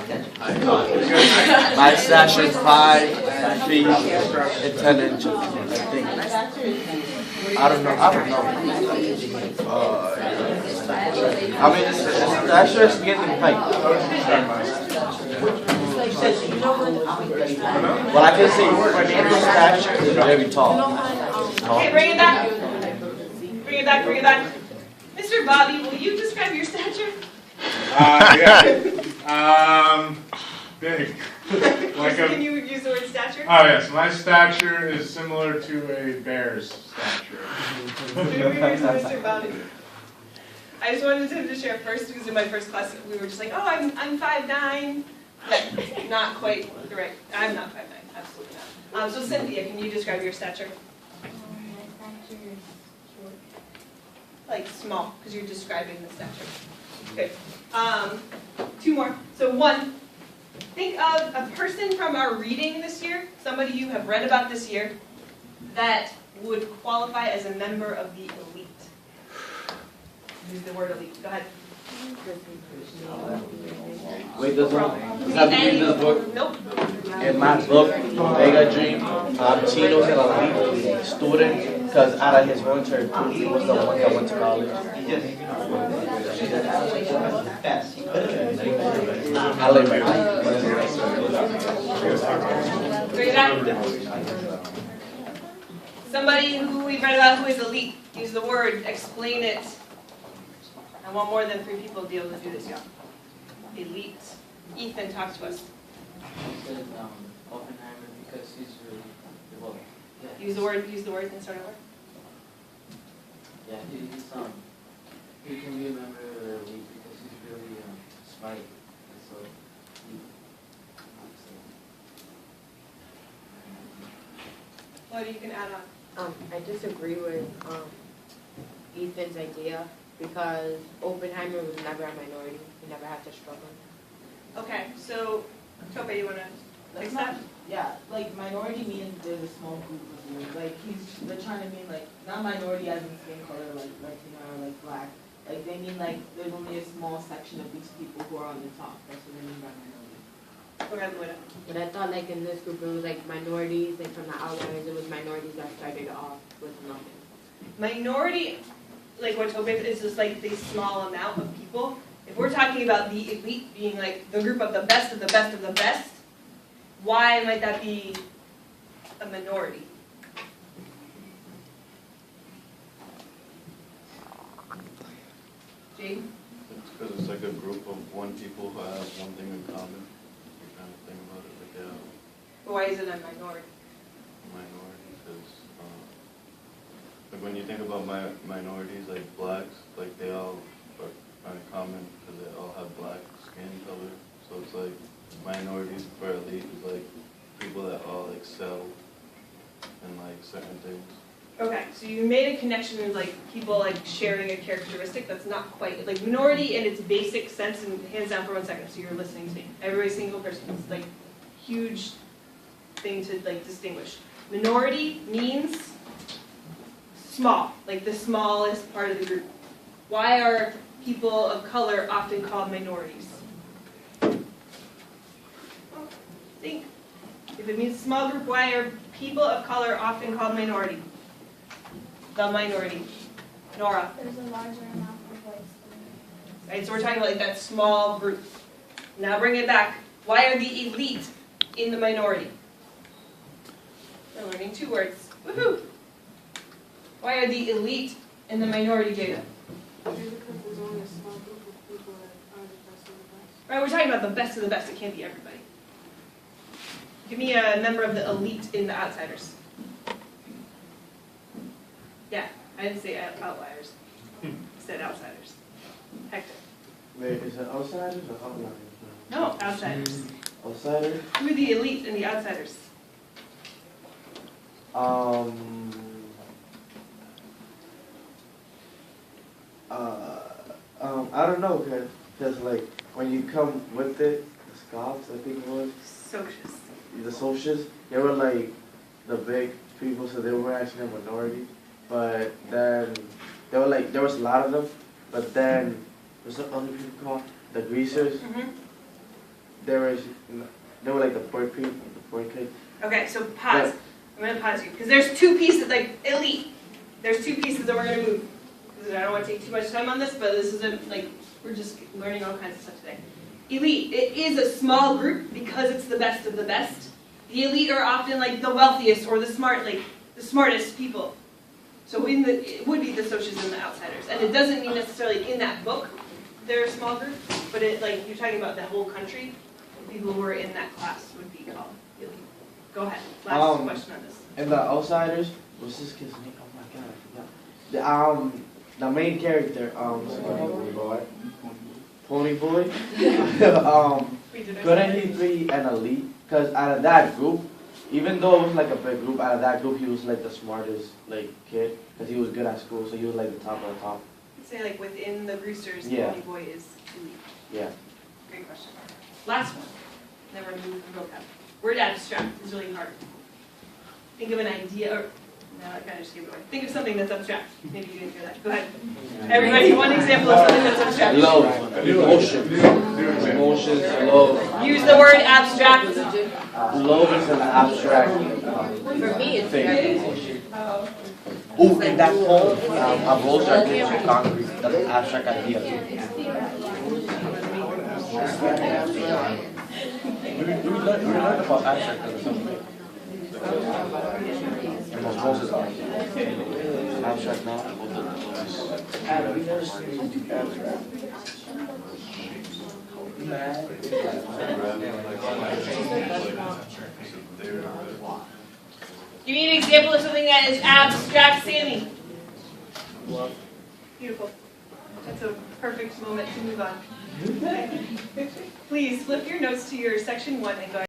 My stature is 5 feet and 10 inches, I think. I don't know. I mean, it's stature is getting height. Well, I can say for Andrew's stature is very tall. Okay, bring it back. Bring it back. Mr. Bobby, will you describe your stature? Big. Can you use the word stature? Oh yes, my stature is similar to a bear's stature. Mr. Bobby. I just wanted him to share first because in my first class we were just like, oh, I'm 5'9". That's not quite correct. I'm not 5'9", absolutely not. So Cynthia, can you describe your stature? My stature is short. Like small, because you're describing the stature. Good. 2 more. So 1, think of a person from our reading this year, somebody you have read about this year, that would qualify as a member of the elite. Use the word elite. Go ahead. Wait, does that mean this book? Nope. In my book, Mega Dream, Tino's an elite student because out of his winter, he was the one that went to college. I live Bring it back. Somebody who we've read about who is elite. Use the word. Explain it. I want more than 3 people to be able to do this, y'all. Elite. Ethan, talk to us. Oppenheimer because he's really well. Yeah. Use the word and start over. Yeah, he can be a member of the elite because he's really smart. And so What you can add on? I disagree with Ethan's idea because Oppenheimer was never a minority. He never had to struggle. Okay, so Tope, you want to fix that? Yeah, like minority means there's a small group of you. Like they're trying to mean like not minority as in skin color, like Latino or like black. Like they mean like there's only a small section of these people who are on the top. That's what they mean by minority. Go ahead, Luda. But I thought like in this group it was like minorities, and from the outliers it was minorities that started off with nothing. Minority, like what Tope is just like the small amount of people. If we're talking about the elite being like the group of the best of the best of the best, why might that be a minority? Jade? It's because it's like a group of people who have one thing in common. You kind of think about it like Why is it a minority? minority, because like when you think about minorities, like blacks, like they all are in common because they all have black skin color. So it's like minorities for elite is like people that all excel in like certain things. Okay, so you made a connection with like people like sharing a characteristic that's not quite like minority in its basic sense. And hands down for 1 second, so you're listening to me. Every single person. It's like huge thing to like distinguish. Minority means small, like the smallest part of the group. Why are people of color often called minorities? Well, think. If it means small group, why are people of color often called minority? The minority. Nora. There's a larger amount of whites. Right, so we're talking about like that small group. Now bring it back. Why are the elite in the minority? We're learning 2 words. Woohoo! Why are the elite in the minority, Jada? Because there's only a small group of people that are the best of the best. Right, we're talking about the best of the best. It can't be everybody. Give me a member of the elite in the outsiders. Yeah, I didn't say outliers. I said outsiders. Hector. Wait, is it outsiders or outliers? No, outsiders. Outsiders? Who are the elite and the outsiders? I don't know, cause like when you come with it, the Scots, I think it was. Socius. The socials, they were like the big people, so they were actually a minority. But then they were like there was a lot of them, but then there's some other people called the greasers. there was, they were like the poor people, the poor kids. Okay, so pause. I'm gonna pause you, because there's two pieces, like, elite. There's two pieces that we're gonna move. Because I don't wanna take too much time on this, but this isn't, like, we're just learning all kinds of stuff today. Elite, it is a small group because it's the best of the best. The elite are often like the wealthiest or the smart, like, the smartest people. So it would be the socials and the outsiders. And it doesn't mean necessarily in that book they're a small group, but it, like, you're talking about the whole country, people who are in that class would be called elite. Go ahead, last question on this. And the outsiders, what's this kid's name? Oh my god, I forgot. The main character, Pony Boy. Couldn't he be an elite? Because out of that group, even though it was like a big group, out of that group he was like the smartest like kid, because he was good at school, so he was like the top of the top. I'd say like within the Roosters, Yeah. Pony Boy is elite. Yeah. Great question. Last one. Then we're moving from vocab. Word abstract is really hard. Think of an idea, or no, I kind of just gave it away. Think of something that's abstract. Maybe you didn't hear that. Go ahead. Everybody, one example of something that's abstract. Love, emotions, emotions, love. Use the word abstract. Love is an abstract For me, it's thing. Oh, and that poem, a rose that grows in concrete, that's an abstract idea too. We learned about abstract in something. And most roses are abstract now. Give me an example of something that is abstract, Sammy. Beautiful. That's a perfect moment to move on. Please flip your notes to your section 1 and go ahead.